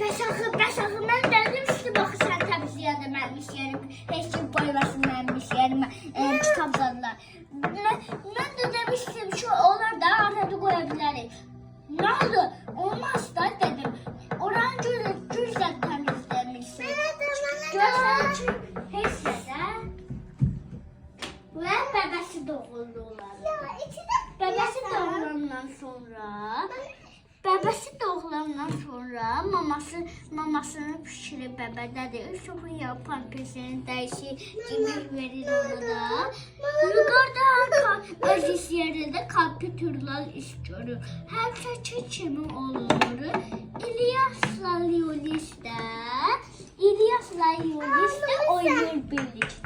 Bəs axı mən demişdim axı sən təmizləyəndə mənim iş yerim, heç kim qoymasın mənim iş yerimə kitab zadılar. Mən də demişdim ki, onlar da arada qoya bilərik. Nə oldu? Olmaz da dedim. Oranı güzel təmizləmişsin. Görsən ki, heç nə də. Və bəbəsi doğuldu onların. Bəbəsi doğulandan sonra mamasını pişirib bəbədədir. Sonra yapan pesini dəyişir, yemək verir ona da. Yukarıda öz iş yerində kompüterlər iş görür. Həmişəki kimi olur. İlyasla Liolis də oynayır birlikdə.